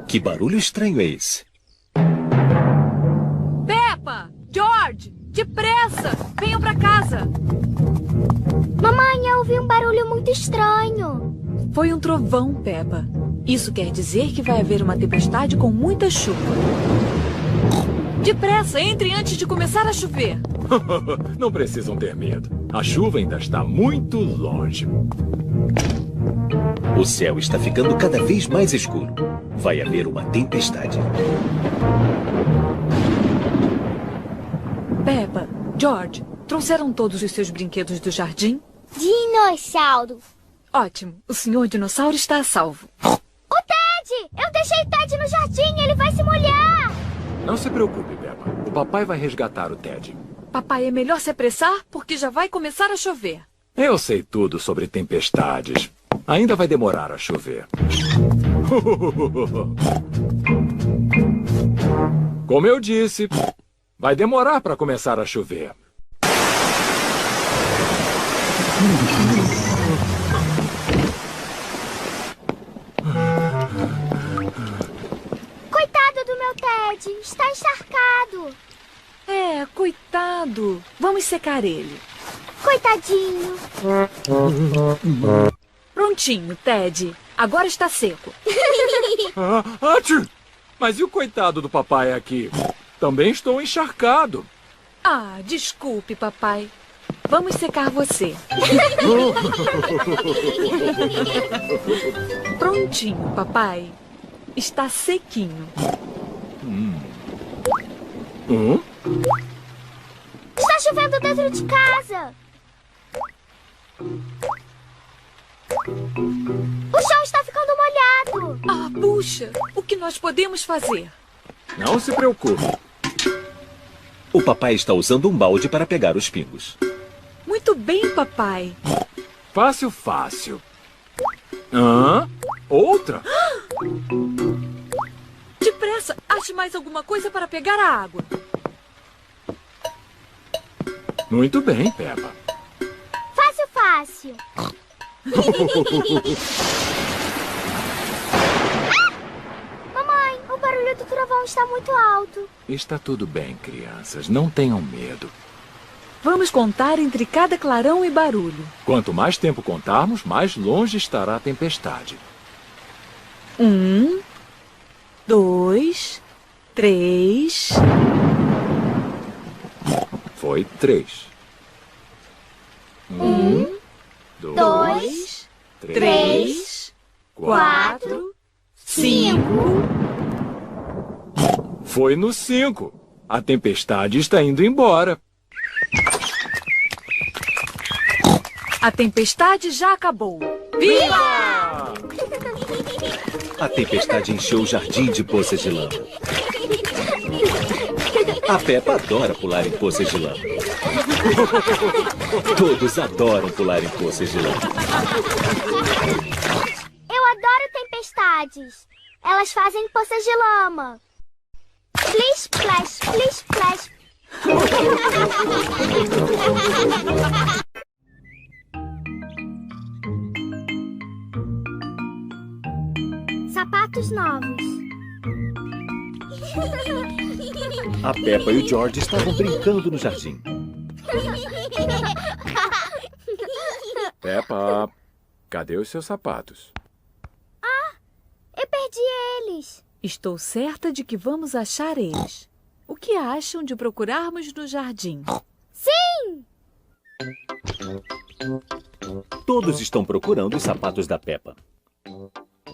Que barulho estranho é esse? Peppa! George! Depressa! Venham pra casa! Mamãe, eu ouvi um barulho muito estranho. Foi um trovão, Peppa. Isso quer dizer que vai haver uma tempestade com muita chuva. Depressa, entrem antes de começar a chover. Não precisam ter medo. A chuva ainda está muito longe. O céu está ficando cada vez mais escuro. Vai haver uma tempestade. Peppa, George, trouxeram todos os seus brinquedos do jardim? Dinossauro. Ótimo, o senhor dinossauro está a salvo. O Ted! Eu deixei o Ted no jardim, ele vai se molhar. Não se preocupe, Peppa. O papai vai resgatar o Ted. Papai, é melhor se apressar porque já vai começar a chover. Eu sei tudo sobre tempestades. Ainda vai demorar a chover. Como eu disse, vai demorar para começar a chover. Coitado do meu Ted, está encharcado. É, coitado. Vamos secar ele. Coitadinho. Prontinho, Ted. Agora está seco. Mas e o coitado do papai aqui? Também estou encharcado. Ah, desculpe, papai. Vamos secar você. Prontinho, papai. Está sequinho. Está chovendo dentro de casa. O chão está ficando molhado. Ah, puxa! O que nós podemos fazer? Não se preocupe. O papai está usando um balde para pegar os pingos. Muito bem, papai. Fácil, fácil. Outra? Depressa, ache mais alguma coisa para pegar a água. Muito bem, Peppa. Fácil, fácil. Mamãe, o barulho do trovão está muito alto. Está tudo bem, crianças. Não tenham medo. Vamos contar entre cada clarão e barulho. Quanto mais tempo contarmos, mais longe estará a tempestade. 1, 2, 3... Foi 3. 1, 2, 3, 4, 5... Foi no 5. A tempestade está indo embora. A tempestade já acabou. Viva! A tempestade encheu o jardim de poças de lama. A Peppa adora pular em poças de lama. Todos adoram pular em poças de lama. Eu adoro tempestades. Elas fazem poças de lama. Splish, splash, splish, splash. Sapatos novos. A Peppa e o George estavam brincando no jardim. Peppa, cadê os seus sapatos? Eu perdi eles. Estou certa de que vamos achar eles. O que acham de procurarmos no jardim? Sim! Todos estão procurando os sapatos da Peppa.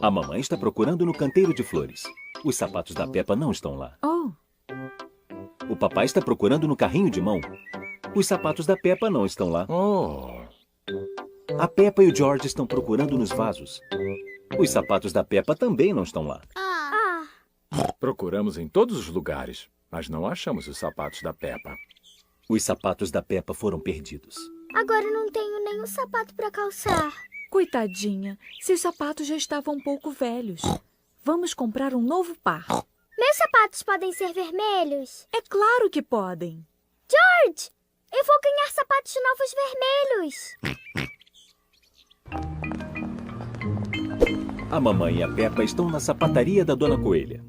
A mamãe está procurando no canteiro de flores. Os sapatos da Peppa não estão lá. Oh, O papai está procurando no carrinho de mão. Os sapatos da Peppa não estão lá. A Peppa e o George estão procurando nos vasos. Os sapatos da Peppa também não estão lá. Procuramos em todos os lugares, mas não achamos os sapatos da Peppa. Os sapatos da Peppa foram perdidos. Agora não tenho nenhum sapato para calçar. coitadinha, seus sapatos já estavam um pouco velhos. Vamos comprar um novo par. Meus sapatos podem ser vermelhos? É claro que podem. George, eu vou ganhar sapatos novos vermelhos. A mamãe e a Peppa estão na sapataria da Dona Coelha.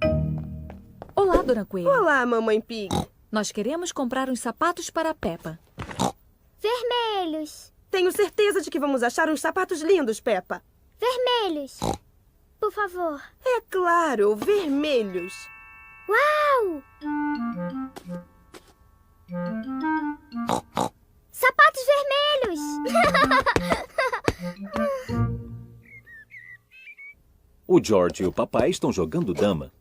Olá, Dona Coelha. Olá, Mamãe Pig. Nós queremos comprar uns sapatos para a Peppa. Vermelhos. Tenho certeza de que vamos achar uns sapatos lindos, Peppa. Vermelhos. Por favor. É claro, vermelhos. Uau! Sapatos vermelhos! O George e o papai estão jogando dama.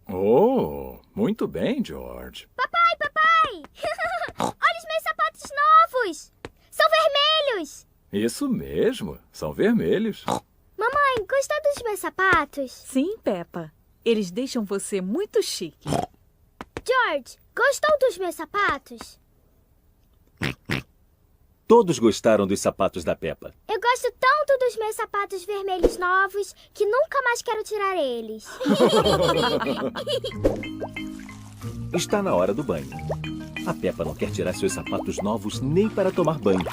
Oh, muito bem, George. Papai! Olha os meus sapatos novos! São vermelhos! Isso mesmo, são vermelhos. Mamãe, gostou dos meus sapatos? Sim, Peppa. Eles deixam você muito chique. George, gostou dos meus sapatos? Todos gostaram dos sapatos da Peppa. Eu gosto tanto dos meus sapatos vermelhos novos que nunca mais quero tirar eles. Está na hora do banho. A Peppa não quer tirar seus sapatos novos nem para tomar banho.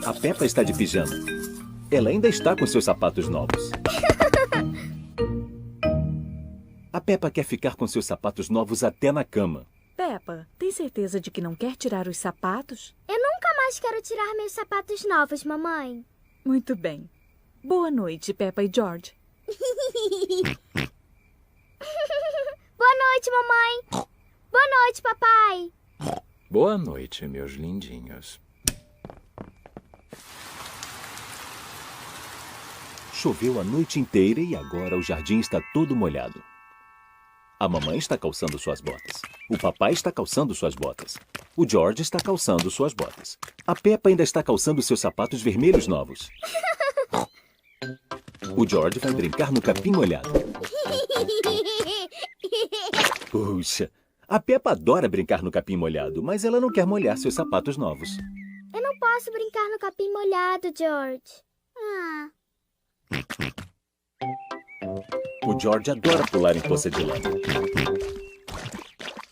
A Peppa está de pijama. Ela ainda está com seus sapatos novos. A Peppa quer ficar com seus sapatos novos até na cama. Peppa, tem certeza de que não quer tirar os sapatos? Eu nunca mais quero tirar meus sapatos novos, mamãe. Muito bem. Boa noite, Peppa e George. Boa noite, mamãe. Boa noite, papai. Boa noite, meus lindinhos. Choveu a noite inteira e agora o jardim está todo molhado. A mamãe está calçando suas botas. O papai está calçando suas botas. O George está calçando suas botas. A Peppa ainda está calçando seus sapatos vermelhos novos. O George vai brincar no capim molhado. Puxa, a Peppa adora brincar no capim molhado, mas ela não quer molhar seus sapatos novos. Eu não posso brincar no capim molhado, George. Ah. O George adora pular em poça de lama.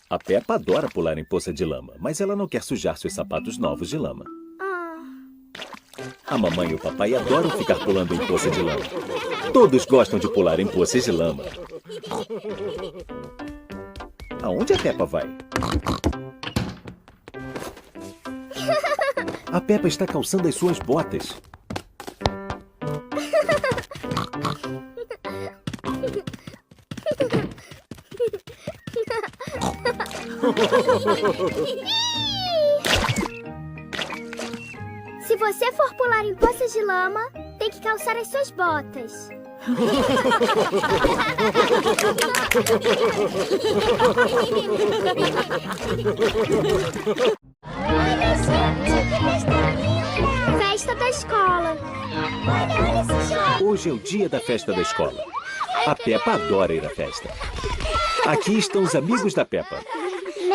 A Peppa adora pular em poça de lama, mas ela não quer sujar seus sapatos novos de lama. A mamãe e o papai adoram ficar pulando em poça de lama. Todos gostam de pular em poças de lama. Aonde a Peppa vai? A Peppa está calçando as suas botas. Se você for pular em poças de lama, tem que calçar as suas botas. Festa da escola. Olha esse jogo. Hoje é o dia da festa da escola. A Peppa adora ir à festa. Aqui estão os amigos da Peppa.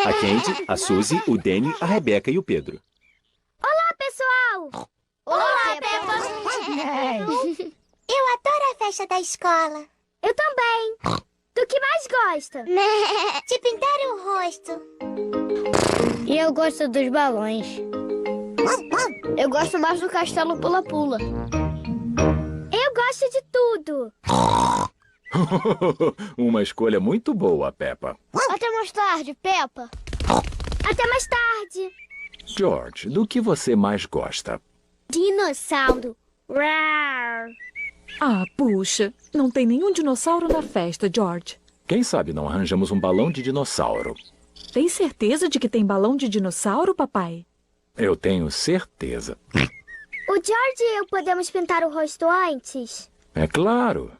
A Candy, a Suzy, o Danny, a Rebecca e o Pedro. Olá, pessoal! Olá, Peppa! Eu adoro a festa da escola. Eu também. Do que mais gosta? De pintar o rosto. E eu gosto dos balões. Eu gosto mais do castelo pula-pula. Eu gosto de tudo. Uma escolha muito boa, Peppa. Até mais tarde, Peppa. Até mais tarde. George, do que você mais gosta? Dinossauro. Rar. Ah, puxa. Não tem nenhum dinossauro na festa, George. Quem sabe não arranjamos um balão de dinossauro? Tem certeza de que tem balão de dinossauro, papai? Eu tenho certeza. O George e eu podemos pintar o rosto antes? É claro.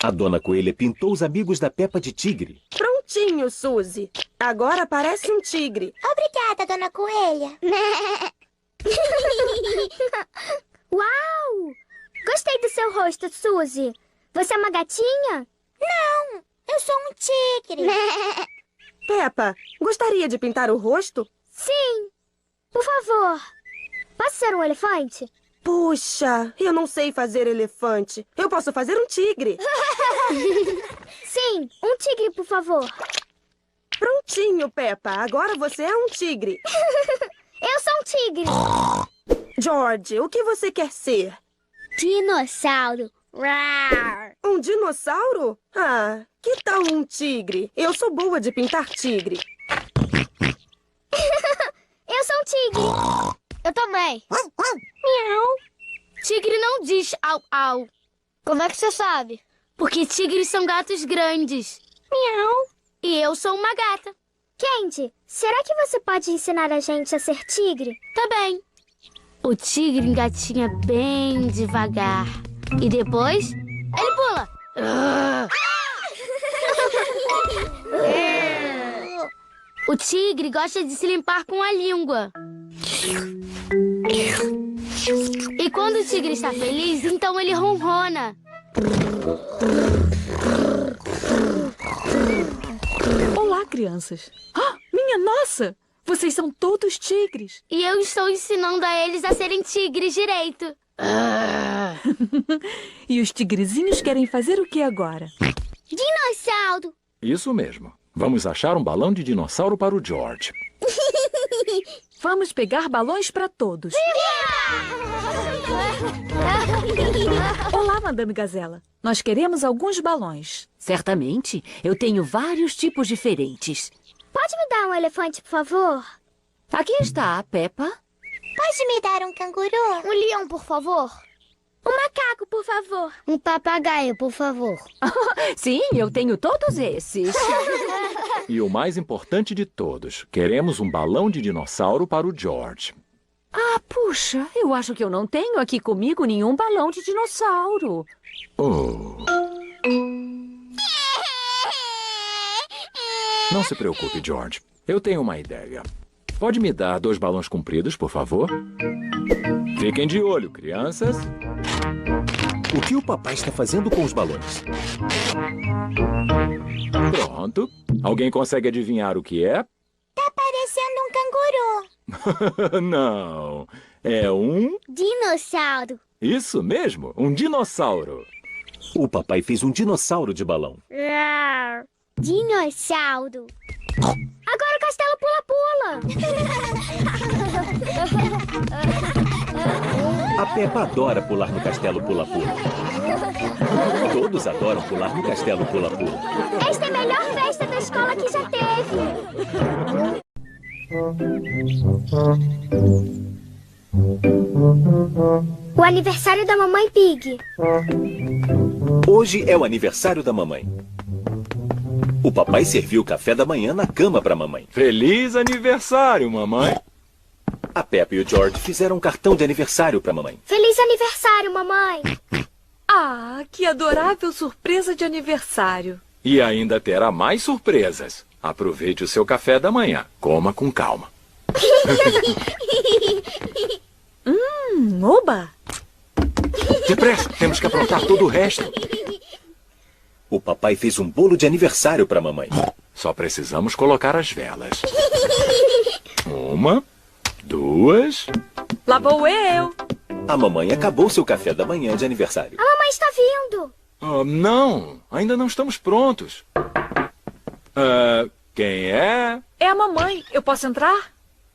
A Dona Coelha pintou os amigos da Peppa de tigre. Prontinho, Suzy. Agora parece um tigre. Obrigada, Dona Coelha. Uau! Gostei do seu rosto, Suzy. Você é uma gatinha? Não, eu sou um tigre. Peppa, gostaria de pintar o rosto? Sim. Por favor. Posso ser um elefante? Puxa, eu não sei fazer elefante. Eu posso fazer um tigre. Sim, um tigre, por favor. Prontinho, Peppa. Agora você é um tigre. Eu sou um tigre. George, o que você quer ser? Dinossauro. Rar. Um dinossauro? Ah, que tal um tigre? Eu sou boa de pintar tigre. Eu sou um tigre. Eu também. Miau. Tigre não diz au au, Como é que você sabe? porque tigres são gatos grandes. Miau. E eu sou uma gata. Candy, será que você pode ensinar a gente a ser tigre? Tá bem. O tigre engatinha bem devagar. E depois, ele pula. O tigre gosta de se limpar com a língua. E quando o tigre está feliz, então ele ronrona. Olá, crianças. Ah, minha nossa! Vocês são todos tigres. E eu estou ensinando a eles a serem tigres direito. E os tigrezinhos querem fazer o que agora? Dinossauro. Isso mesmo. Vamos achar um balão de dinossauro para o George. Vamos pegar balões para todos. Olá, Madame Gazela. Nós queremos alguns balões. Certamente. Eu tenho vários tipos diferentes. Pode me dar um elefante, por favor? Aqui está a Peppa. Pode me dar um canguru? Um leão, por favor. Um macaco, por favor. Um papagaio, por favor. Sim, eu tenho todos esses. E o mais importante de todos, queremos um balão de dinossauro para o George. Ah, puxa, eu acho que eu não tenho aqui comigo nenhum balão de dinossauro. Oh. Não se preocupe, George. Eu tenho uma ideia. Pode me dar 2 balões compridos, por favor? Fiquem de olho, crianças. O que o papai está fazendo com os balões? Pronto. Alguém consegue adivinhar o que é? Tá parecendo um canguru. Não. É um... Dinossauro. Isso mesmo, um dinossauro. O papai fez um dinossauro de balão. Rar. Dinossauro. Agora o castelo pula-pula. A Peppa adora pular no castelo pula-pula. Todos adoram pular no castelo pula-pula. Esta é a melhor festa da escola que já teve. O aniversário da Mamãe Pig. Hoje é o aniversário da mamãe. O papai serviu o café da manhã na cama para a mamãe. Feliz aniversário, mamãe. A Peppa e o George fizeram um cartão de aniversário para a mamãe. Feliz aniversário, mamãe. Ah, que adorável surpresa de aniversário. E ainda terá mais surpresas. Aproveite o seu café da manhã. Coma com calma. Oba! Depressa, temos que aprontar todo o resto. O papai fez um bolo de aniversário para a mamãe. Só precisamos colocar as velas. 1, 2... Lá vou eu. A mamãe acabou seu café da manhã de aniversário. A mamãe está vindo. Oh, não, ainda não estamos prontos. Quem é? É a mamãe. Eu posso entrar?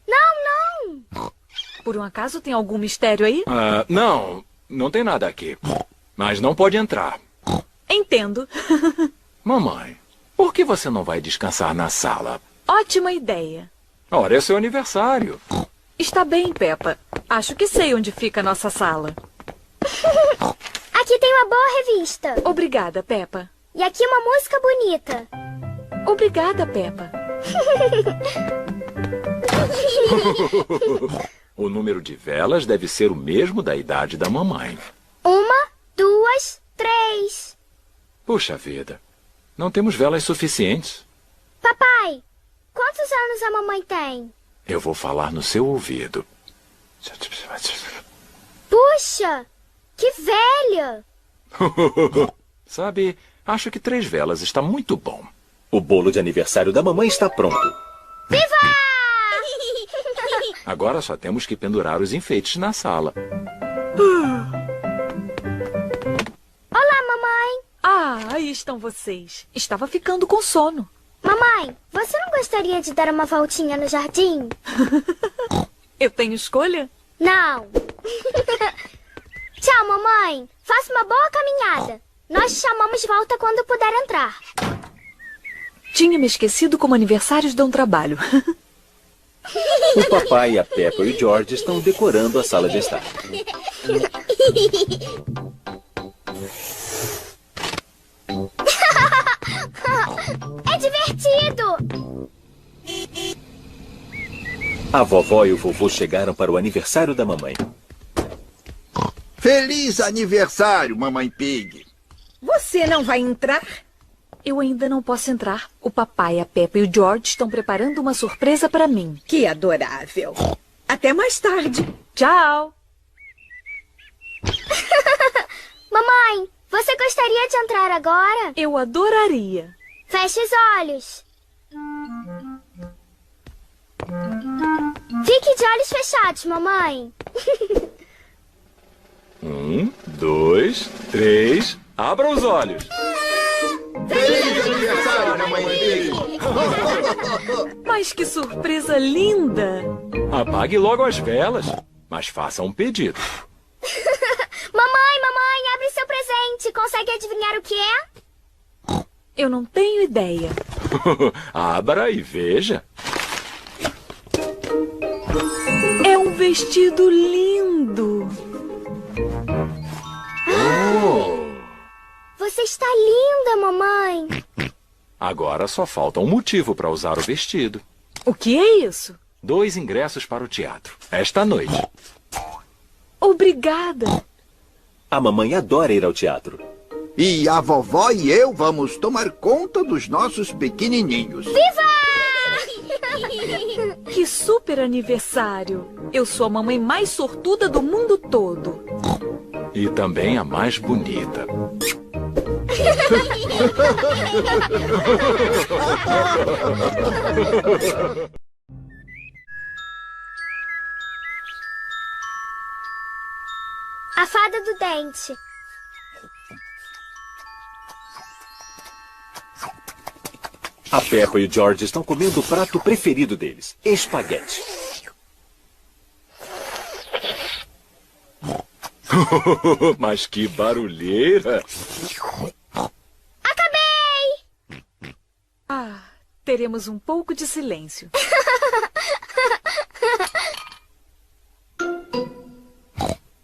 Não. Por um acaso tem algum mistério aí? Não, não tem nada aqui. Mas não pode entrar. Entendo. Mamãe, por que você não vai descansar na sala? Ótima ideia. Ora, é seu aniversário. Está bem, Peppa. Acho que sei onde fica a nossa sala. Aqui tem uma boa revista. Obrigada, Peppa. E aqui uma música bonita. Obrigada, Peppa. O número de velas deve ser o mesmo da idade da mamãe. 1, 2, 3. Puxa vida, não temos velas suficientes. Papai, quantos anos a mamãe tem? Eu vou falar no seu ouvido. Puxa, que velha. Sabe, acho que 3 velas está muito bom. O bolo de aniversário da mamãe está pronto. Viva! Agora só temos que pendurar os enfeites na sala. Olá, mamãe. Ah, aí estão vocês. Estava ficando com sono. Mamãe, você não gostaria de dar uma voltinha no jardim? Eu tenho escolha? Não. Tchau, mamãe. Faça uma boa caminhada. Nós te chamamos de volta quando puder entrar. Tinha me esquecido como aniversários dão trabalho. O papai, a Peppa e o George estão decorando a sala de estar. É divertido! A vovó e o vovô chegaram para o aniversário da mamãe. Feliz aniversário, Mamãe Pig. Você não vai entrar? Eu ainda não posso entrar. O papai, a Peppa e o George estão preparando uma surpresa para mim. Que adorável. Até mais tarde. Tchau! Mamãe, você gostaria de entrar agora? Eu adoraria. Feche os olhos. Fique de olhos fechados, mamãe. 1, 2, 3. Abra os olhos. Feliz aniversário, Mamãe Pig. Mas que surpresa linda! Apague logo as velas, mas faça um pedido. Mamãe, abre seu presente. Consegue adivinhar o que é? Eu não tenho ideia. Abra e veja. É um vestido lindo. Você está linda, mamãe. Agora só falta um motivo para usar o vestido. O que é isso? 2 ingressos para o teatro, esta noite. Obrigada. A mamãe adora ir ao teatro. E a vovó e eu vamos tomar conta dos nossos pequenininhos. Viva! Que super aniversário. Eu sou a mamãe mais sortuda do mundo todo. E também a mais bonita. A fada do dente. A Peppa e o George estão comendo o prato preferido deles, espaguete. Mas que barulheira! Acabei! Ah, teremos um pouco de silêncio.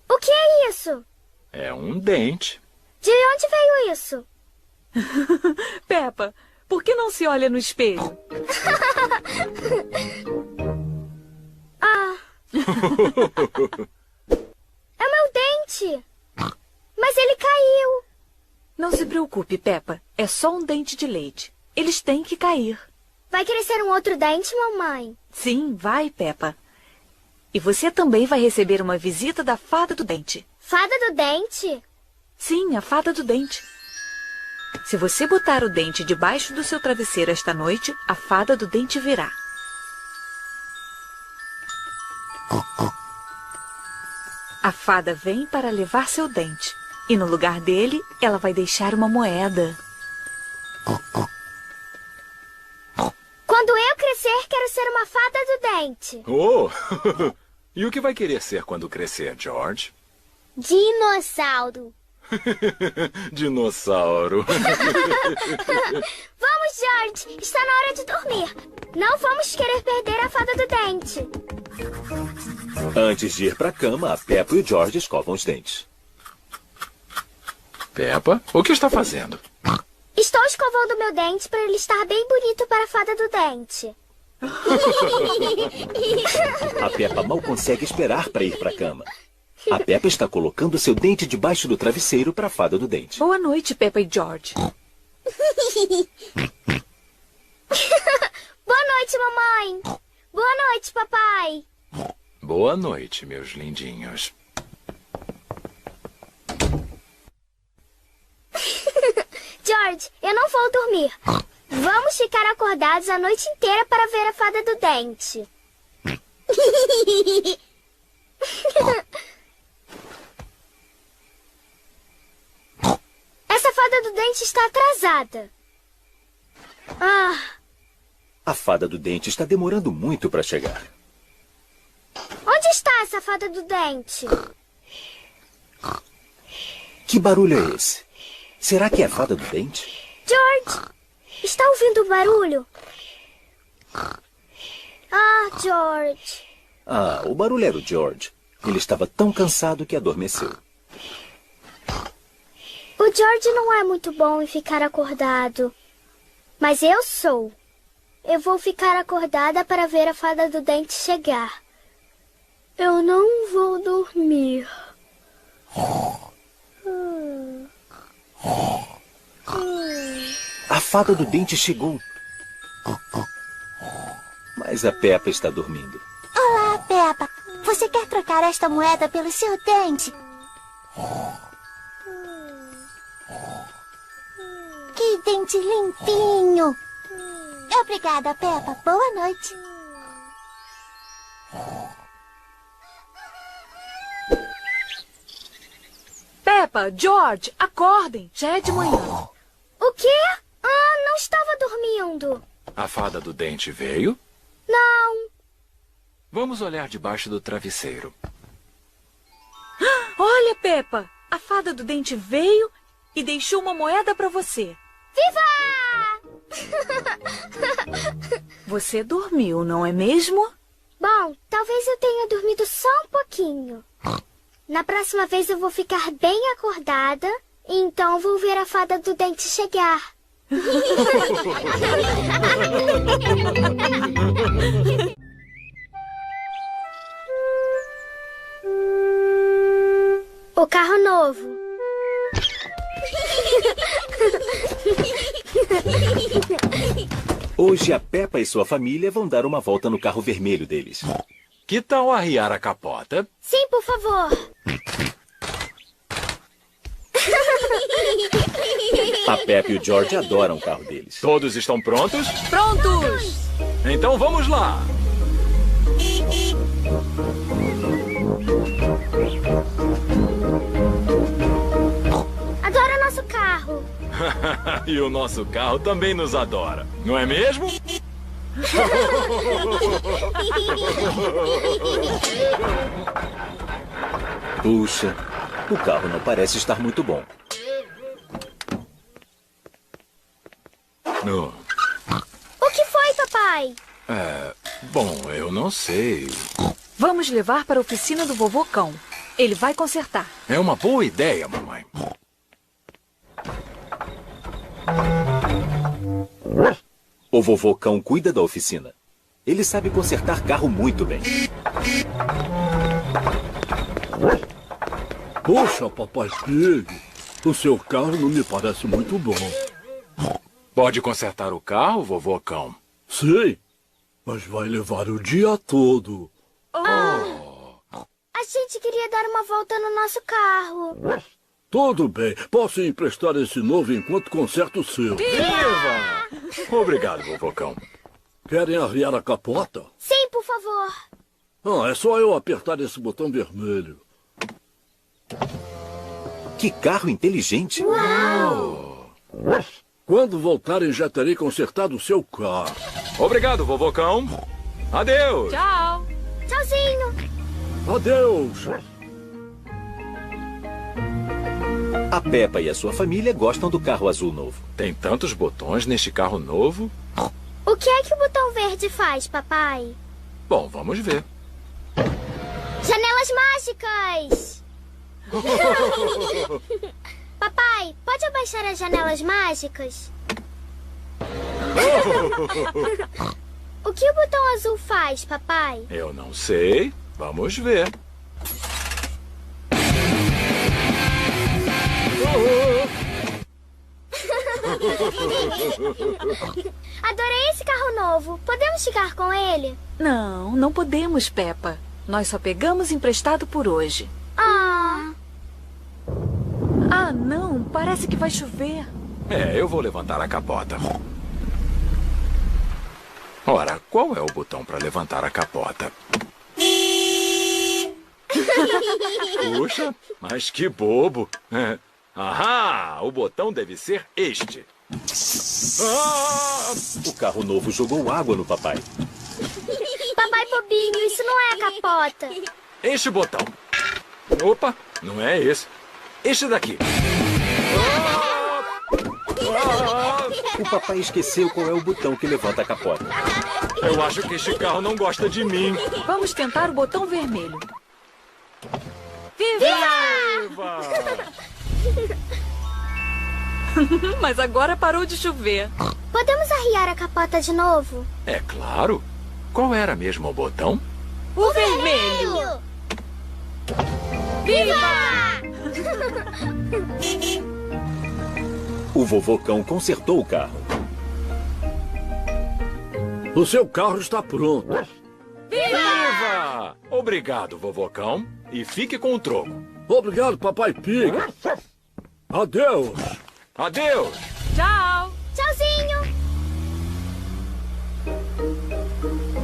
O que é isso? É um dente. De onde veio isso? Peppa, por que não se olha no espelho? Ah. É meu dente. Mas ele caiu. Não se preocupe, Peppa. É só um dente de leite. Eles têm que cair. Vai crescer um outro dente, mamãe? Sim, vai, Peppa. E você também vai receber uma visita da fada do dente. Fada do dente? Sim, a fada do dente. Se você botar o dente debaixo do seu travesseiro esta noite, a fada do dente virá. A fada vem para levar seu dente. E no lugar dele, ela vai deixar uma moeda. Quando eu crescer, quero ser uma fada do dente. Oh! E o que vai querer ser quando crescer, George? Dinossauro. Dinossauro. Vamos, George. Está na hora de dormir. Não vamos querer perder a fada do dente. Antes de ir para a cama, a Peppa e o George escovam os dentes. Peppa, o que está fazendo? Estou escovando meu dente para ele estar bem bonito para a fada do dente. A Peppa mal consegue esperar para ir para a cama. A Peppa está colocando seu dente debaixo do travesseiro para a fada do dente. Boa noite, Peppa e George. Boa noite, mamãe. Boa noite, papai. Boa noite, meus lindinhos. George, eu não vou dormir. Vamos ficar acordados a noite inteira para ver a fada do dente. Essa fada do dente está atrasada. A fada do dente está demorando muito para chegar. Onde está essa fada do dente. Que barulho é esse? Será que é a fada do dente? George, está ouvindo o barulho? Ah, George. Ah, o barulho era o George. Ele estava tão cansado que adormeceu. O George não é muito bom em ficar acordado. Mas eu sou. Eu vou ficar acordada para ver a fada do dente chegar. Eu não vou dormir. A fada do dente chegou. Mas a Peppa está dormindo. Olá, Peppa. Você quer trocar esta moeda pelo seu dente? Que dente limpinho. Obrigada, Peppa. Boa noite. Peppa, George, acordem. Já é de manhã. O quê? Ah, não estava dormindo. A fada do dente veio? Não. Vamos olhar debaixo do travesseiro. Olha, Peppa, a fada do dente veio e deixou uma moeda para você. Viva! Você dormiu, não é mesmo? Bom, talvez eu tenha dormido só um pouquinho. Na próxima vez eu vou ficar bem acordada, e então vou ver a fada do dente chegar. O carro novo. Hoje a Peppa e sua família vão dar uma volta no carro vermelho deles. Que tal arriar a capota? Sim, por favor. A Peppa e o George adoram o carro deles. Todos estão prontos? Prontos! Então vamos lá! Adoro nosso carro. E o nosso carro também nos adora, não é mesmo? Puxa, o carro não parece estar muito bom. No. O que foi, papai? Bom, eu não sei. Vamos levar para a oficina do vovô Cão. Ele vai consertar. É uma boa ideia, mamãe. O vovô Cão cuida da oficina. Ele sabe consertar carro muito bem. Poxa, papai Pig, o seu carro não me parece muito bom. Pode consertar o carro, vovô Cão? Sim, mas vai levar o dia todo. A gente queria dar uma volta no nosso carro. Tudo bem, posso emprestar esse novo enquanto conserto o seu. Viva! Obrigado, vovô Cão. Querem arriar a capota? Sim, por favor. É só eu apertar esse botão vermelho. Que carro inteligente! Uau! Quando voltarem, já terei consertado o seu carro. Obrigado, vovô Cão. Adeus! Tchau! Tchauzinho! Adeus! A Peppa e a sua família gostam do carro azul novo. Tem tantos botões neste carro novo. O que é que o botão verde faz, papai? Bom, vamos ver. Janelas mágicas! Papai, pode abaixar as janelas mágicas? O que o botão azul faz, papai? Eu não sei. Vamos ver. Adorei esse carro novo. Podemos ficar com ele? Não podemos, Peppa. Nós só pegamos emprestado por hoje. Ah, não. Parece que vai chover. Eu vou levantar a capota. Ora, qual é o botão para levantar a capota? Puxa, mas que bobo. Ahá, o botão deve ser este. O carro novo jogou água no papai. papai bobinho, isso não é a capota. Este botão. Opa, não é esse. Este daqui. O papai esqueceu qual é o botão que levanta a capota. Eu acho que este carro não gosta de mim. Vamos tentar o botão vermelho. Viva! Mas agora parou de chover. Podemos arriar a capota de novo? É claro. Qual era mesmo o botão? O vermelho! O vovô cão consertou o carro. O seu carro está pronto. Viva! Obrigado, vovocão. E fique com o troco. Obrigado, Papai Pig. Adeus. Adeus. Tchau. Tchauzinho.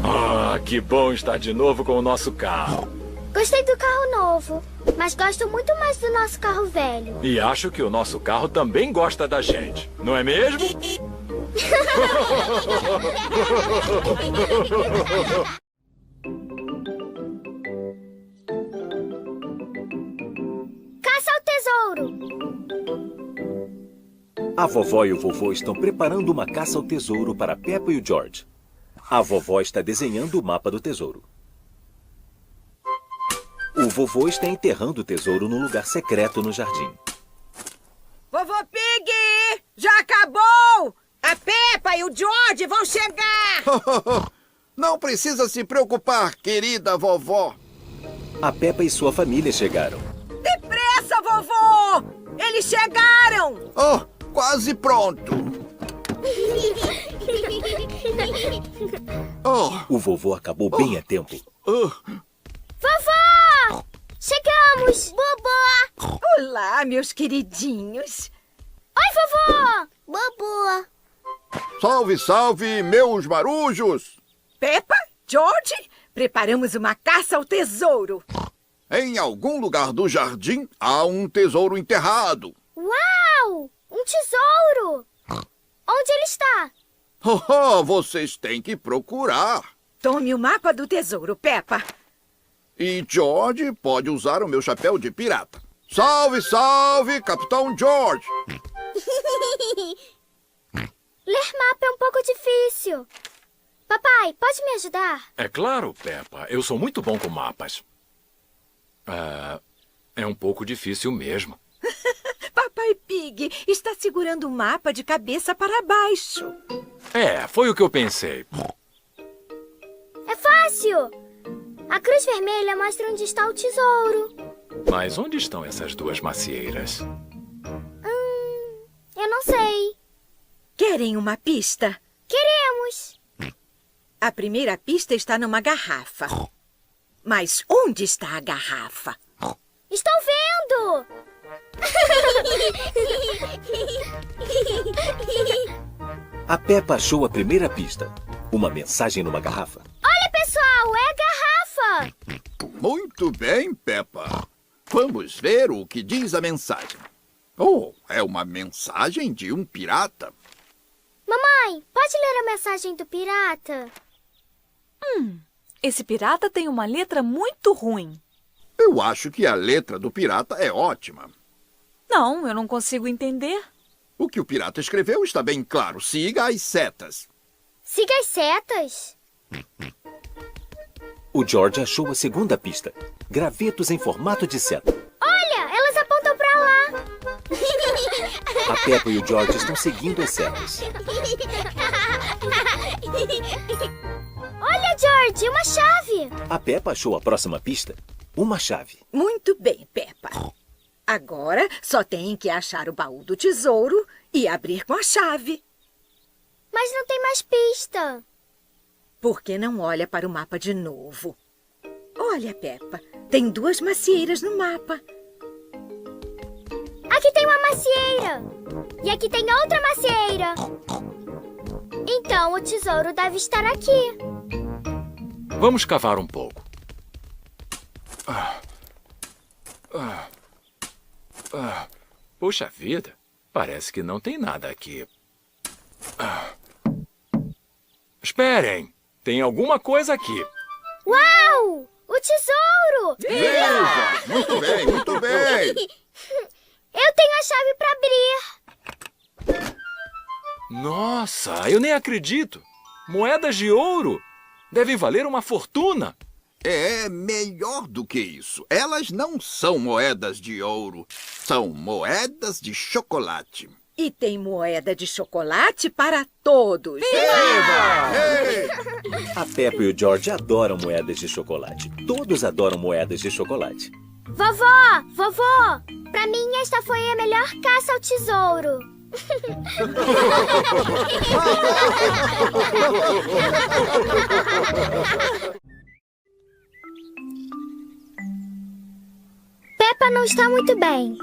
Ah, que bom estar de novo com o nosso carro. Gostei do carro novo, mas gosto muito mais do nosso carro velho. E acho que o nosso carro também gosta da gente, não é mesmo? Caça ao tesouro. A vovó e o vovô estão preparando uma caça ao tesouro para Peppa e o George. A vovó está desenhando o mapa do tesouro. O vovô está enterrando o tesouro num lugar secreto no jardim. Vovô Pig! Já acabou! A Peppa e o George vão chegar! Não precisa se preocupar, querida vovó. A Peppa e sua família chegaram. Depressa, vovô! Eles chegaram! Oh, quase pronto. O vovô acabou bem a tempo. Vovó! Chegamos! Bobô! Olá, meus queridinhos. Oi, vovó! Boboa. Salve, salve, meus marujos! Peppa, George, preparamos uma caça ao tesouro. Em algum lugar do jardim há um tesouro enterrado. Uau! Um tesouro! Onde ele está? Vocês têm que procurar. Tome o mapa do tesouro, Peppa. E George pode usar o meu chapéu de pirata. Salve, salve, Capitão George! Ler mapa é um pouco difícil. Papai, pode me ajudar? É claro, Peppa. Eu sou muito bom com mapas. É um pouco difícil mesmo. Papai Pig está segurando o mapa de cabeça para baixo. Foi o que eu pensei. É fácil! A cruz vermelha mostra onde está o tesouro. Mas onde estão essas duas macieiras? Eu não sei. Querem uma pista? Queremos. A primeira pista está numa garrafa. Mas onde está a garrafa? Estou vendo! A Peppa achou a primeira pista. Uma mensagem numa garrafa. Olha, pessoal, é a garrafa! Muito bem, Peppa. Vamos ver o que diz a mensagem. É uma mensagem de um pirata. Mamãe, pode ler a mensagem do pirata? Esse pirata tem uma letra muito ruim. Eu acho que a letra do pirata é ótima. Não, eu não consigo entender. O que o pirata escreveu está bem claro. Siga as setas. Siga as setas? O George achou a segunda pista. Gravetos em formato de seta. Olha, elas apontam para lá. A Peppa e o George estão seguindo as setas. Olha, George, uma chave. A Peppa achou a próxima pista. Uma chave. Muito bem, Peppa. Agora só tem que achar o baú do tesouro e abrir com a chave. Mas não tem mais pista. Por que não olha para o mapa de novo? Olha, Peppa, tem duas macieiras no mapa. Aqui tem uma macieira. E aqui tem outra macieira. Então o tesouro deve estar aqui. Vamos cavar um pouco. Puxa vida, parece que não tem nada aqui. Esperem, tem alguma coisa aqui. Uau! O tesouro! Viva! Muito bem, muito bem! Eu tenho a chave para abrir. Nossa, eu nem acredito! Moedas de ouro! Devem valer uma fortuna! É melhor do que isso. Elas não são moedas de ouro. São moedas de chocolate. E tem moeda de chocolate para todos. Viva! Ei! A Peppa e o George adoram moedas de chocolate. Todos adoram moedas de chocolate. Vovó! Pra mim esta foi a melhor caça ao tesouro. Peppa não está muito bem.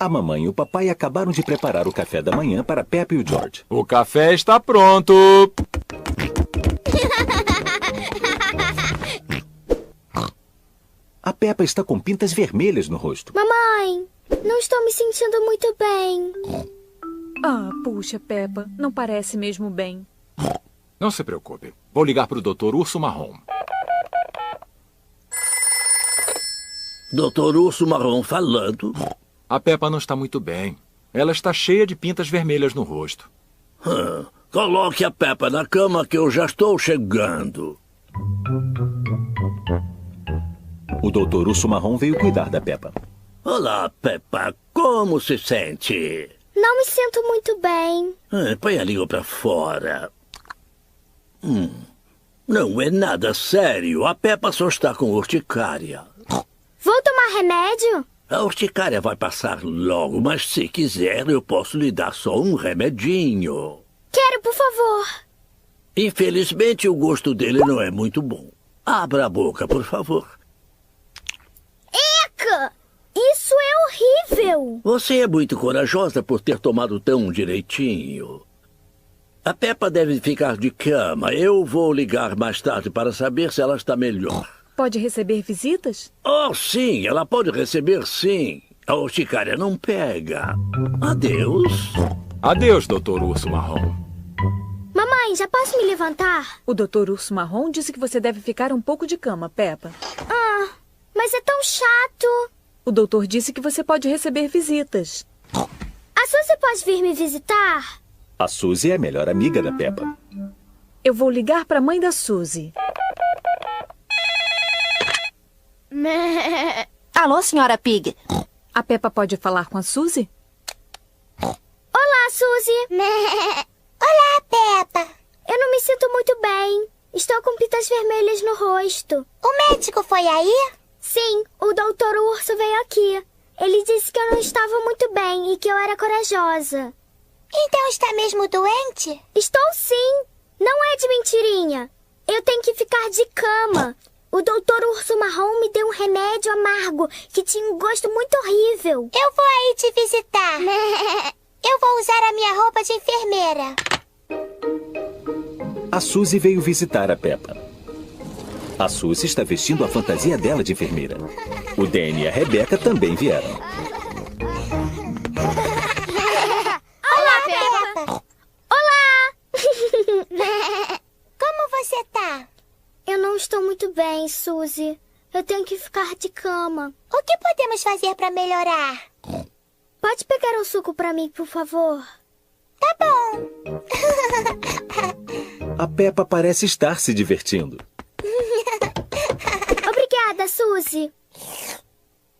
A mamãe e o papai acabaram de preparar o café da manhã para Peppa e o George. O café está pronto! A Peppa está com pintas vermelhas no rosto. Mamãe, não estou me sentindo muito bem. Ah, puxa, Peppa, não parece mesmo bem. Não se preocupe. Vou ligar para o Dr. Urso Marrom. Dr. Urso Marrom falando. A Peppa não está muito bem. Ela está cheia de pintas vermelhas no rosto. Coloque a Peppa na cama que eu já estou chegando. O Dr. Urso Marrom veio cuidar da Peppa. Olá, Peppa. Como se sente? Não me sinto muito bem. Põe a língua para fora. Não é nada sério. A Peppa só está com urticária. Vou tomar remédio? A urticária vai passar logo, mas se quiser eu posso lhe dar só um remedinho. Quero, por favor. Infelizmente o gosto dele não é muito bom. Abra a boca, por favor. Eca! Isso é horrível! Você é muito corajosa por ter tomado tão direitinho. A Peppa deve ficar de cama. Eu vou ligar mais tarde para saber se ela está melhor. Pode receber visitas? Oh, sim, ela pode receber, sim. A urticária não pega. Adeus. Adeus, Dr. Urso Marrom. Mamãe, já posso me levantar? O Dr. Urso Marrom disse que você deve ficar um pouco de cama, Peppa. Mas é tão chato. O doutor disse que você pode receber visitas. A Suzy pode vir me visitar? A Suzy é a melhor amiga da Peppa. Eu vou ligar para a mãe da Suzy. Alô, senhora Pig. A Peppa pode falar com a Suzy? Olá, Suzy. Olá, Peppa. Eu não me sinto muito bem. Estou com pintas vermelhas no rosto. O médico foi aí? Sim, o doutor Urso veio aqui. Ele disse que eu não estava muito bem e que eu era corajosa. Então está mesmo doente? Estou sim. Não é de mentirinha. Eu tenho que ficar de cama. O doutor Urso Marrom me deu um remédio amargo que tinha um gosto muito horrível. Eu vou aí te visitar. Eu vou usar a minha roupa de enfermeira. A Suzy veio visitar a Peppa. A Suzy está vestindo a fantasia dela de enfermeira. O Danny e a Rebecca também vieram. Olá, Peppa. Olá! Como você tá? Eu não estou muito bem, Suzy. Eu tenho que ficar de cama. O que podemos fazer para melhorar? Pode pegar um suco para mim, por favor? Tá bom. A Peppa parece estar se divertindo. Obrigada, Suzy.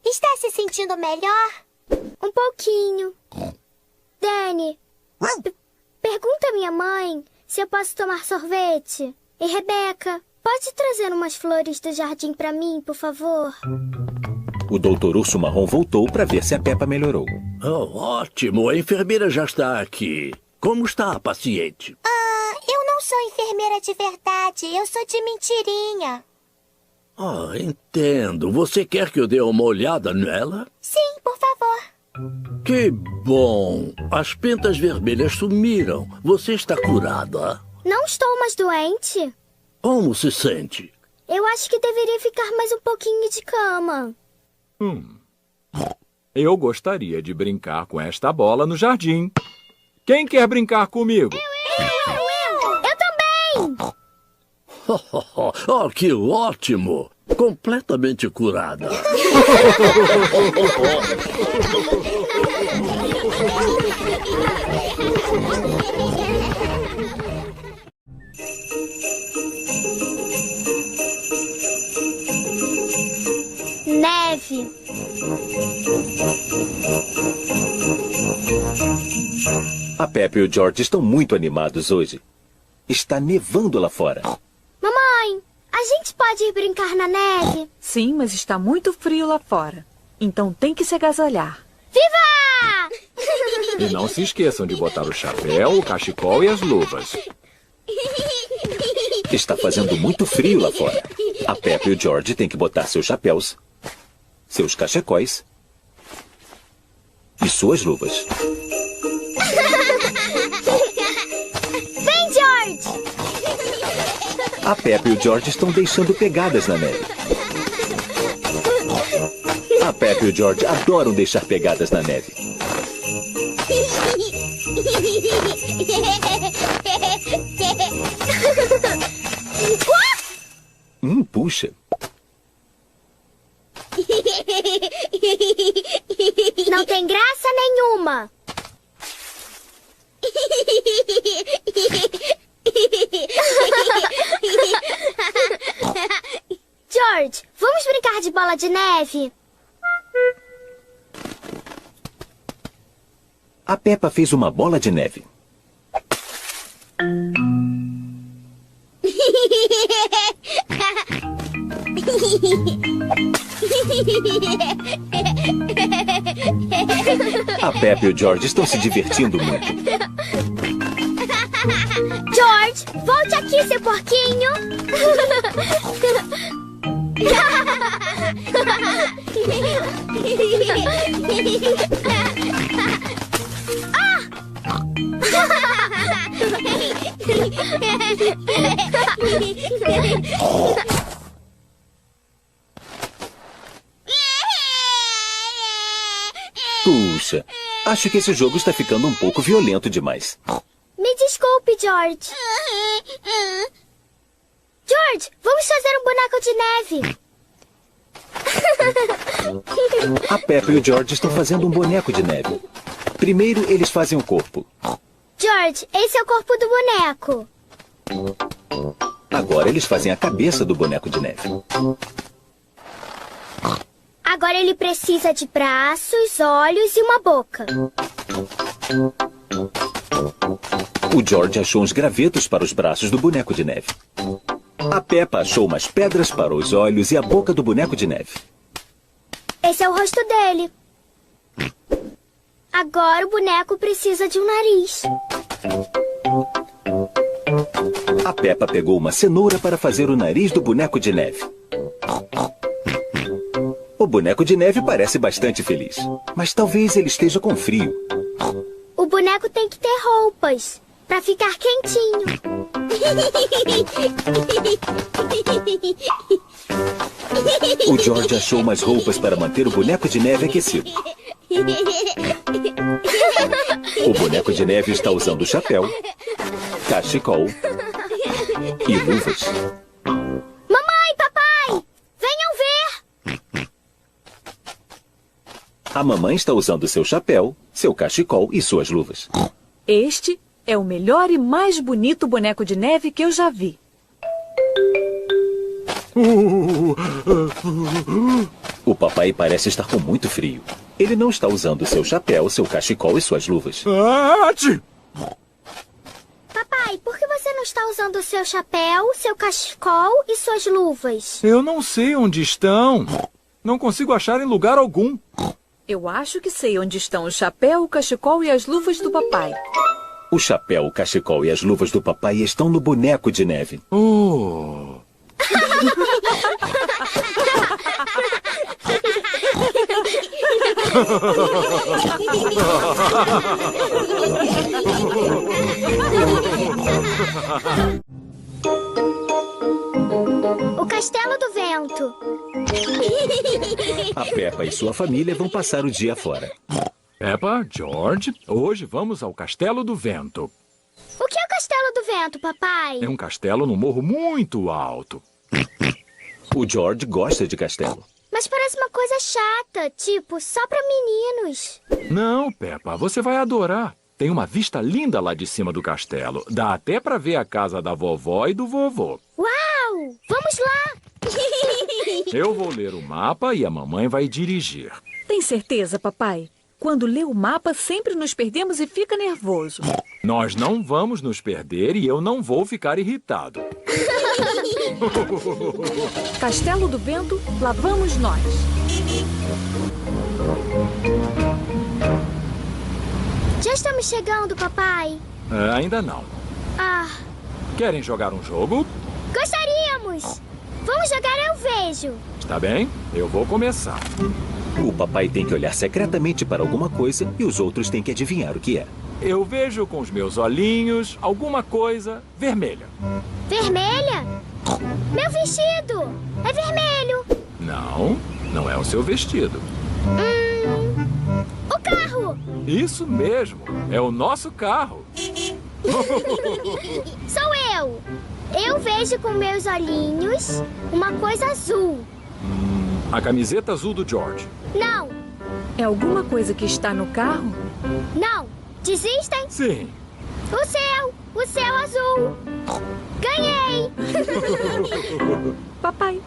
Está se sentindo melhor? Um pouquinho. Danny, pergunta à minha mãe se eu posso tomar sorvete. E Rebecca, pode trazer umas flores do jardim para mim, por favor? O Dr. Urso Marrom voltou para ver se a Peppa melhorou. Oh, ótimo, a enfermeira já está aqui. Como está a paciente? Eu não sou enfermeira de verdade, eu sou de mentirinha. Entendo. Você quer que eu dê uma olhada nela? Sim, por favor. Que bom! As pintas vermelhas sumiram. Você está curada. Não estou mais doente. Como se sente? Eu acho que deveria ficar mais um pouquinho de cama. Eu gostaria de brincar com esta bola no jardim. Quem quer brincar comigo? Eu também! Oh, que ótimo! Completamente curada. Neve. A Peppa e o George estão muito animados hoje. Está nevando lá fora. Mamãe, a gente pode ir brincar na neve? Sim, mas está muito frio lá fora. Então tem que se agasalhar. Viva! E não se esqueçam de botar o chapéu, o cachecol e as luvas. Está fazendo muito frio lá fora. A Peppa e o George têm que botar seus chapéus, seus cachecóis e suas luvas. Vem, George! A Peppa e o George estão deixando pegadas na neve. A Peppa e o George adoram deixar pegadas na neve. Puxa. Não tem graça nenhuma. George, vamos brincar de bola de neve? A Peppa fez uma bola de neve. A Peppa e o George estão se divertindo muito. George, volte aqui, seu porquinho. Puxa, acho que esse jogo está ficando um pouco violento demais. Me desculpe, George. George, vamos fazer um boneco de neve. A Peppa e o George estão fazendo um boneco de neve. Primeiro, eles fazem o corpo. George, esse é o corpo do boneco. Agora eles fazem a cabeça do boneco de neve. Agora ele precisa de braços, olhos e uma boca. O George achou uns gravetos para os braços do boneco de neve. A Peppa achou umas pedras para os olhos e a boca do boneco de neve. Esse é o rosto dele. Agora o boneco precisa de um nariz. A Peppa pegou uma cenoura para fazer o nariz do boneco de neve. O boneco de neve parece bastante feliz, mas talvez ele esteja com frio. O boneco tem que ter roupas para ficar quentinho. O George achou umas roupas para manter o boneco de neve aquecido. O boneco de neve está usando chapéu, cachecol e luvas. Mamãe, papai, venham ver! A mamãe está usando seu chapéu, seu cachecol e suas luvas. Este é o melhor e mais bonito boneco de neve que eu já vi. O papai parece estar com muito frio. Ele não está usando seu chapéu, seu cachecol e suas luvas. Papai, por que você não está usando o seu chapéu, seu cachecol e suas luvas? Eu não sei onde estão. Não consigo achar em lugar algum. Eu acho que sei onde estão o chapéu, o cachecol e as luvas do papai. O chapéu, o cachecol e as luvas do papai estão no boneco de neve. O Castelo do Vento. A Peppa e sua família vão passar o dia fora. Peppa, George, hoje vamos ao Castelo do Vento. O que é o Castelo do Vento, papai? É um castelo num morro muito alto. O George gosta de castelo. Mas parece uma coisa chata, tipo, só pra meninos. Não, Peppa, você vai adorar. Tem uma vista linda lá de cima do castelo. Dá até pra ver a casa da vovó e do vovô. Uau! Vamos lá! Eu vou ler o mapa e a mamãe vai dirigir. Tem certeza, papai? Quando lê o mapa, sempre nos perdemos e fica nervoso. Nós não vamos nos perder e eu não vou ficar irritado. Castelo do Vento, lá vamos nós. Já estamos chegando, papai. Ainda não. Ah, Querem jogar um jogo? gostaríamos. Vamos jogar Eu Vejo. Está bem, eu vou começar. O papai tem que olhar secretamente para alguma coisa e os outros têm que adivinhar o que é. Eu vejo com os meus olhinhos alguma coisa vermelha. Vermelha? Meu vestido! É vermelho! Não, não é o seu vestido. O carro! Isso mesmo, é o nosso carro. Sou eu! Eu vejo com meus olhinhos uma coisa azul. A camiseta azul do George. Não! É alguma coisa que está no carro? Não! Desistem? Sim. O céu azul! Ganhei! Papai,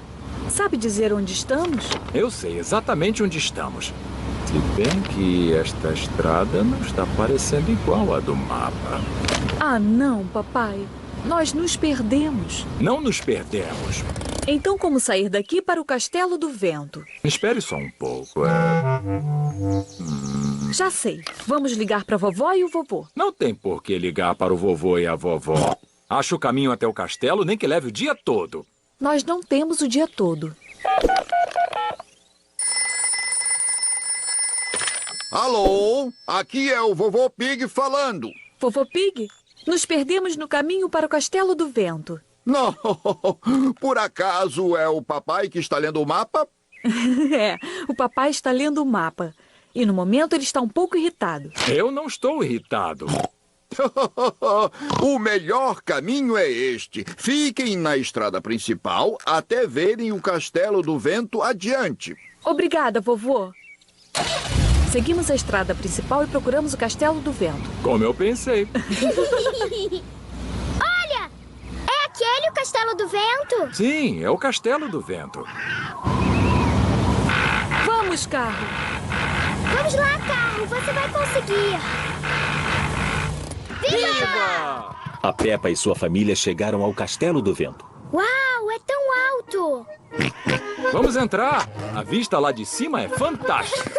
sabe dizer onde estamos? Eu sei exatamente onde estamos. Se bem que esta estrada não está parecendo igual à do mapa. Ah, não, papai. Nós nos perdemos. Não nos perdemos. Então, como sair daqui para o Castelo do Vento? Espere só um pouco. Já sei. Vamos ligar para a vovó e o vovô. Não tem por que ligar para o vovô e a vovó. Acho o caminho até o castelo, nem que leve o dia todo. Nós não temos o dia todo. Alô, aqui é o Vovô Pig falando. Vovô Pig, nos perdemos no caminho para o Castelo do Vento. Não, por acaso é o papai que está lendo o mapa? É, o papai está lendo o mapa. E no momento ele está um pouco irritado. Eu não estou irritado. O melhor caminho é este. Fiquem na estrada principal até verem o Castelo do Vento adiante. Obrigada, vovô. Seguimos a estrada principal e procuramos o Castelo do Vento. Como eu pensei. Olha! É aquele o Castelo do Vento? Sim, é o Castelo do Vento. Vamos, carro! Vamos lá, carro! Você vai conseguir! Viva! A Peppa e sua família chegaram ao Castelo do Vento. Uau, é tão alto! Vamos entrar! A vista lá de cima é fantástica.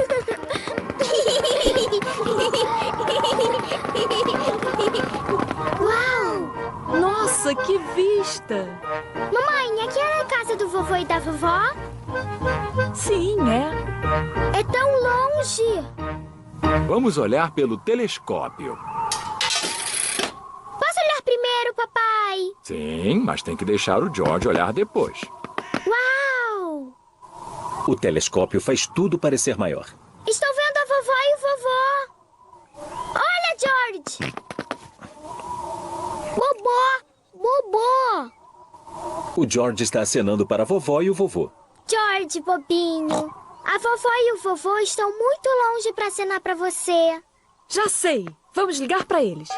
Uau! Nossa, que vista! Mamãe, aquela é a casa do vovô e da vovó? Sim, é. É tão longe! Vamos olhar pelo telescópio. Posso olhar primeiro, papai? Sim, mas tem que deixar o George olhar depois. Uau! O telescópio faz tudo parecer maior. Estou vendo a vovó e o vovô. Olha, George! Bobó! O George está acenando para a vovó e o vovô. George, bobinho. A vovó e o vovô estão muito longe para acenar para você. Já sei. Vamos ligar para eles.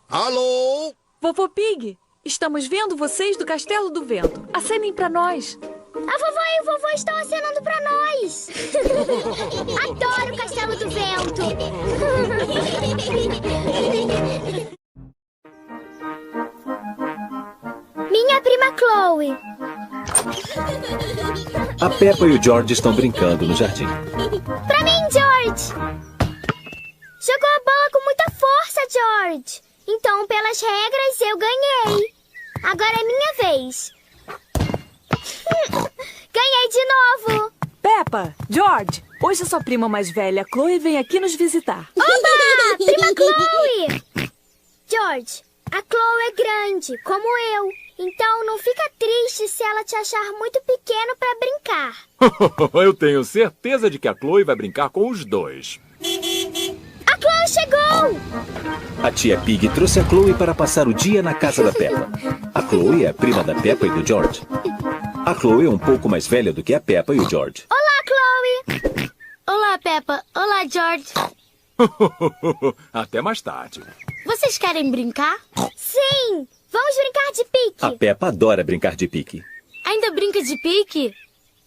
Alô? Vovô Pig, estamos vendo vocês do Castelo do Vento. Acenem para nós. A vovó e o vovô estão acenando para nós. Adoro o Castelo do Vento. Minha prima Chloe. A Peppa e o George estão brincando no jardim. Pra mim, George. Jogou a bola com muita força, George. Então, pelas regras, eu ganhei. Agora é minha vez. Ganhei de novo. Peppa, George, hoje a sua prima mais velha, Chloe, vem aqui nos visitar. Oba! Prima Chloe! George, a Chloe é grande, como eu. Então não fica triste se ela te achar muito pequeno pra brincar. Eu tenho certeza de que a Chloe vai brincar com os dois. A Chloe chegou! Chegou! A tia Pig trouxe a Chloe para passar o dia na casa da Peppa. A Chloe é a prima da Peppa e do George. A Chloe é um pouco mais velha do que a Peppa e o George. Olá, Chloe! Olá, Peppa. Olá, George. Até mais tarde. Vocês querem brincar? Sim! Vamos brincar de pique! A Peppa adora brincar de pique. Ainda brinca de pique?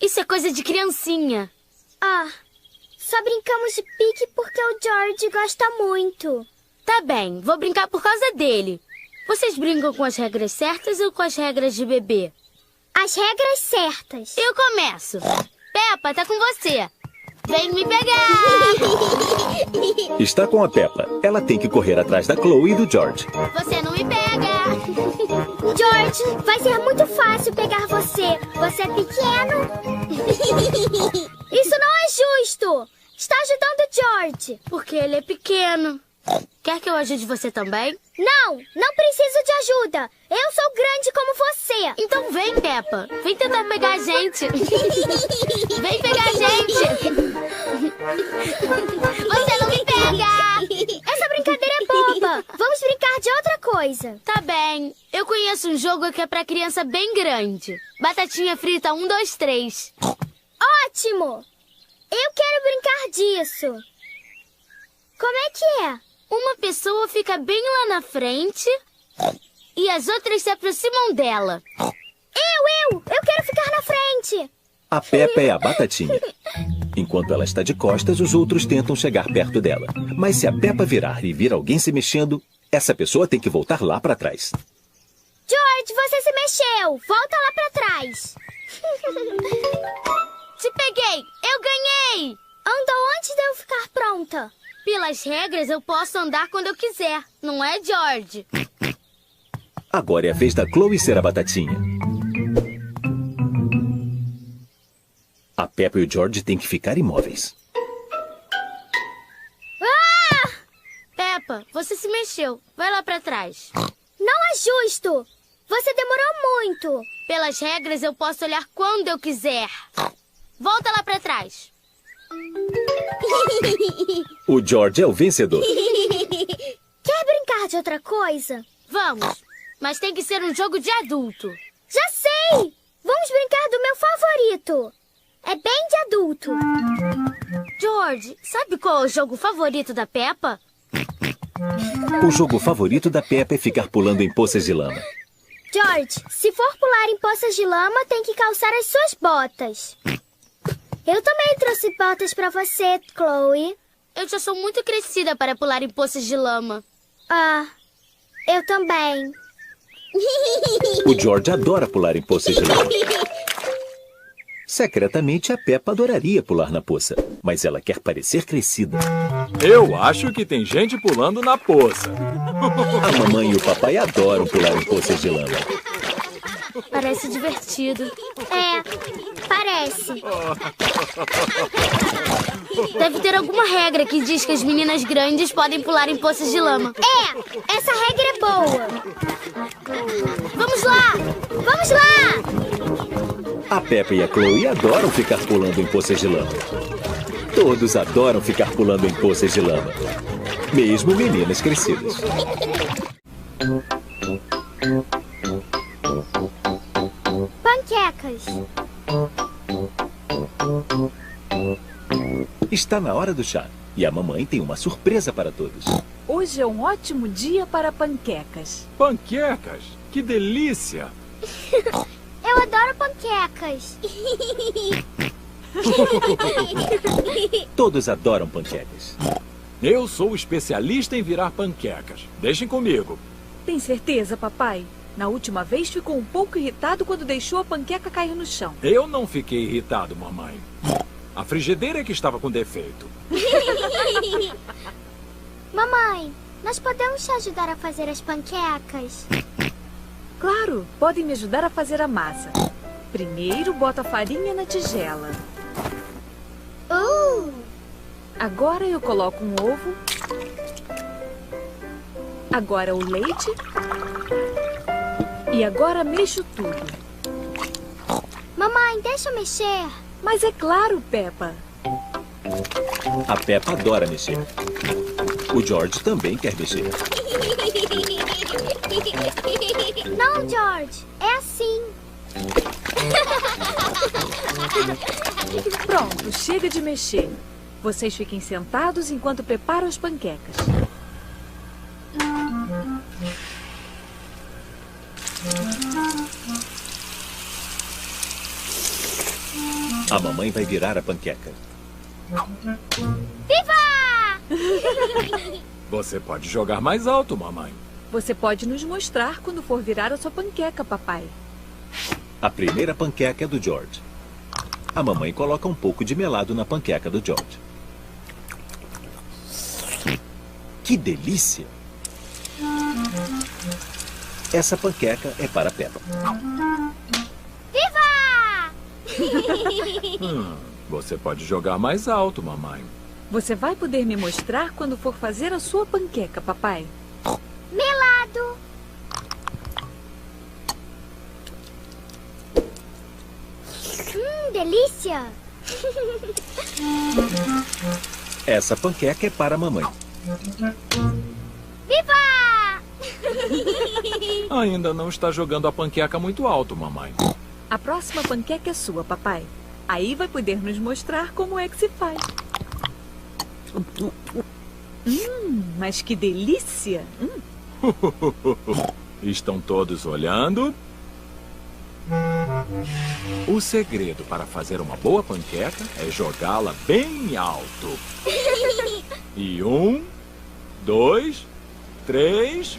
Isso é coisa de criancinha. Ah, só brincamos de pique porque o George gosta muito. Tá bem, vou brincar por causa dele. Vocês brincam com as regras certas ou com as regras de bebê? As regras certas. Eu começo. Peppa, tá com você. Vem me pegar! Está com a Peppa. Ela tem que correr atrás da Chloe e do George. Você não me pega! George, vai ser muito fácil pegar você. Você é pequeno. Isso não é justo. Está ajudando George. Porque ele é pequeno. Quer que eu ajude você também? Não, não preciso de ajuda. Eu sou grande como você. Então vem, Peppa. Vem tentar pegar a gente. Vem pegar a gente. Você não me pega. Essa brincadeira é boba. Vamos brincar de outra coisa. Tá bem. Eu conheço um jogo que é pra criança bem grande. Batatinha frita 1, 2, 3. Ótimo. Eu quero brincar disso. Como é que é? Uma pessoa fica bem lá na frente e as outras se aproximam dela. Eu quero ficar na frente. A Peppa é a Batatinha. Enquanto ela está de costas, os outros tentam chegar perto dela. Mas se a Peppa virar e vir alguém se mexendo, essa pessoa tem que voltar lá para trás. George, você se mexeu. Volta lá para trás. Te peguei. Eu ganhei. Anda onde de eu ficar pronta? Pelas regras, eu posso andar quando eu quiser. Não é, George? Agora é a vez da Chloe ser a Batatinha. A Peppa e o George têm que ficar imóveis. Ah! Peppa, você se mexeu. Vai lá pra trás. Não é justo. Você demorou muito. Pelas regras, eu posso olhar quando eu quiser. Volta lá pra trás. O George é o vencedor. Quer brincar de outra coisa? Vamos, mas tem que ser um jogo de adulto. Já sei! Vamos brincar do meu favorito. É bem de adulto. George, sabe qual é o jogo favorito da Peppa? O jogo favorito da Peppa é ficar pulando em poças de lama. George, se for pular em poças de lama, tem que calçar as suas botas. Eu também trouxe botas pra você, Chloe. Eu já sou muito crescida para pular em poças de lama. Ah, eu também. O George adora pular em poças de lama. Secretamente, a Peppa adoraria pular na poça, mas ela quer parecer crescida. Eu acho que tem gente pulando na poça. A mamãe e o papai adoram pular em poças de lama. Parece divertido. É, parece. Deve ter alguma regra que diz que as meninas grandes podem pular em poças de lama. É, essa regra é boa. Vamos lá! Vamos lá! A Peppa e a Chloe adoram ficar pulando em poças de lama. Todos adoram ficar pulando em poças de lama. Mesmo meninas crescidas. Panquecas. Está na hora do chá. E a mamãe tem uma surpresa para todos. Hoje é um ótimo dia para panquecas. Panquecas? Que delícia! Eu adoro panquecas. Todos adoram panquecas. Eu sou especialista em virar panquecas. Deixem comigo. Tem certeza, papai? Na última vez ficou um pouco irritado quando deixou a panqueca cair no chão. Eu não fiquei irritado, mamãe. A frigideira é que estava com defeito. Mamãe, nós podemos te ajudar a fazer as panquecas? Claro, podem me ajudar a fazer a massa. Primeiro, boto a farinha na tigela. Agora eu coloco um ovo. Agora o leite. E agora mexo tudo. Mamãe, deixa eu mexer. Mas é claro, Peppa. A Peppa adora mexer. O George também quer mexer. Não, George. É assim. Pronto, chega de mexer. Vocês fiquem sentados enquanto preparo as panquecas. A mamãe vai virar a panqueca. Viva! Você pode jogar mais alto, mamãe. Você pode nos mostrar quando for virar a sua panqueca, papai. A primeira panqueca é do George. A mamãe coloca um pouco de melado na panqueca do George. Que delícia! Essa panqueca é para Peppa. Você pode jogar mais alto, mamãe. Você vai poder me mostrar quando for fazer a sua panqueca, papai. Melado. Delícia. Essa panqueca é para a mamãe. Viva! Ainda não está jogando a panqueca muito alto, mamãe. A próxima panqueca é sua, papai. Aí vai poder nos mostrar como é que se faz. Mas que delícia! Estão todos olhando? O segredo para fazer uma boa panqueca é jogá-la bem alto. E 1, 2, 3,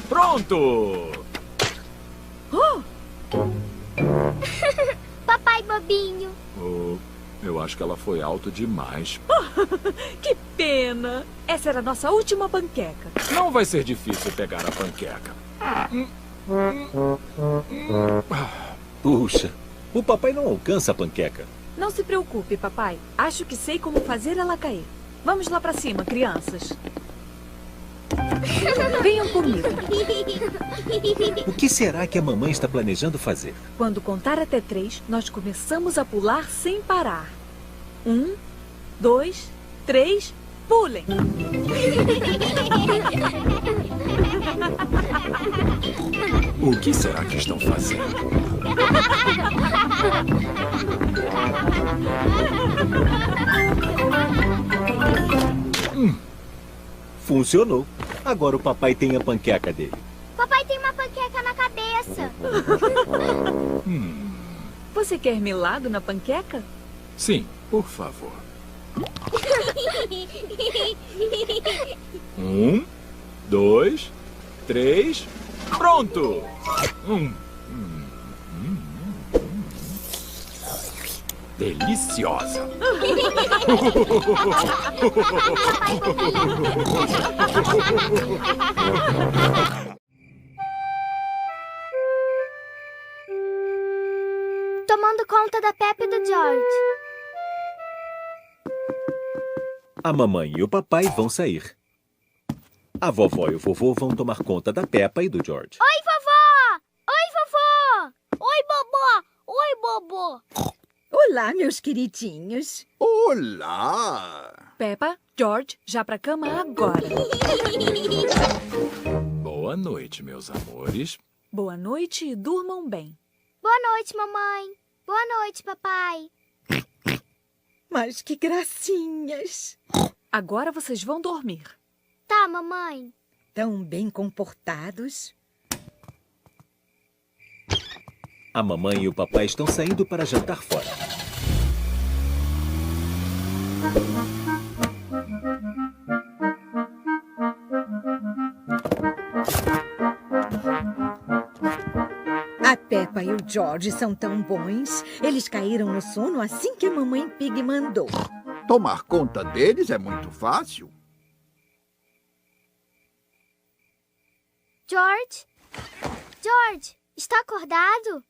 pronto! Papai bobinho. Eu acho que ela foi alto demais. Que pena! Essa era a nossa última panqueca. Não vai ser difícil pegar a panqueca. Puxa, o papai não alcança a panqueca. Não se preocupe, papai. Acho que sei como fazer ela cair. Vamos lá pra cima, crianças. Venham comigo. O que será que a mamãe está planejando fazer? Quando contar até 3, nós começamos a pular sem parar. 1, 2, 3, pulem! O que será que estão fazendo? Funcionou. Agora o papai tem a panqueca dele. Papai tem uma panqueca na cabeça. Você quer melado na panqueca? Sim, por favor. 1, 2, 3, pronto! Deliciosa! Tomando conta da Peppa e do George. A mamãe e o papai vão sair. A vovó e o vovô vão tomar conta da Peppa e do George. Oi, vovó! Oi, vovô! Oi, bobó! Oi, bobô! Olá, meus queridinhos. Olá! Peppa, George, já pra cama agora. Boa noite, meus amores. Boa noite e durmam bem. Boa noite, mamãe. Boa noite, papai. Mas que gracinhas. Agora vocês vão dormir. Tá, mamãe. Tão bem comportados. A mamãe e o papai estão saindo para jantar fora. A Peppa e o George são tão bons. Eles caíram no sono assim que a mamãe Pig mandou. Tomar conta deles é muito fácil. George? George, está acordado?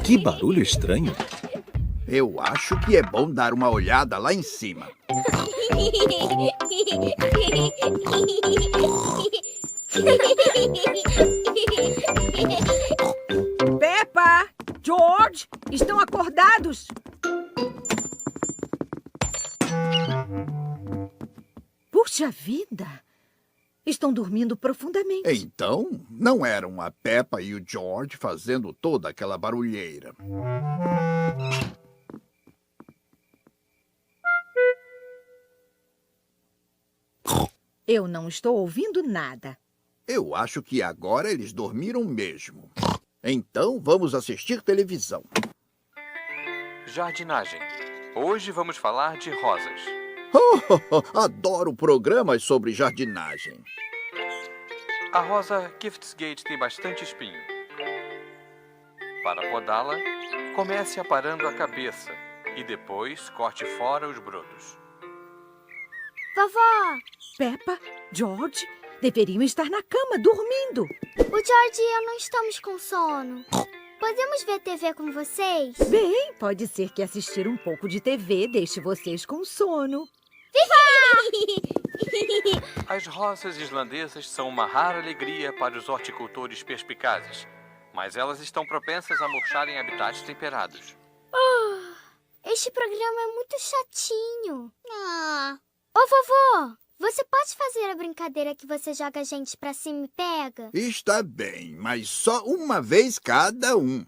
Que barulho estranho. Eu acho que é bom dar uma olhada lá em cima. Peppa! George! Estão acordados? Puxa vida! Estão dormindo profundamente. Então, não eram a Peppa e o George fazendo toda aquela barulheira. Eu não estou ouvindo nada. Eu acho que agora eles dormiram mesmo. Então, vamos assistir televisão. Jardinagem. Hoje vamos falar de rosas. Adoro programas sobre jardinagem. A rosa Giftsgate tem bastante espinho. Para podá-la, comece aparando a cabeça e depois corte fora os brotos. Vovó! Peppa, George, deveriam estar na cama, dormindo. O George e eu não estamos com sono. Podemos ver TV com vocês? Bem, pode ser que assistir um pouco de TV deixe vocês com sono. Viva! As rosas islandesas são uma rara alegria para os horticultores perspicazes, mas elas estão propensas a murchar em habitats temperados. Este programa é muito chatinho. Ô, vovô, você pode fazer a brincadeira que você joga a gente pra cima e pega? Está bem, mas só uma vez cada um.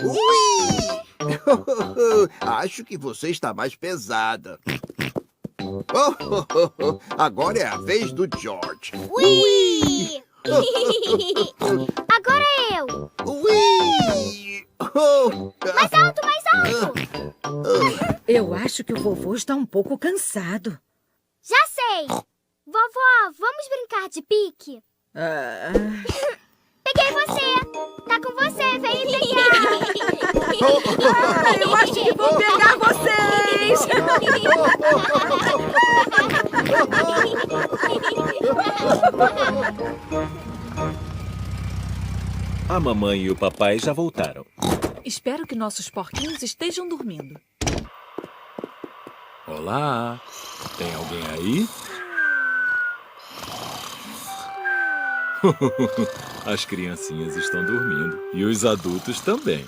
Ui! Acho que você está mais pesada. Agora é a vez do George. Ui! Agora é eu. Ui! Mais alto, mais alto! Eu acho que o vovô está um pouco cansado. Já sei! Vovó, vamos brincar de pique? Peguei você! Tá com você, vem me pegar! Eu acho que vou pegar vocês! A mamãe e o papai já voltaram. Espero que nossos porquinhos estejam dormindo. Olá, tem alguém aí? As criancinhas estão dormindo e os adultos também.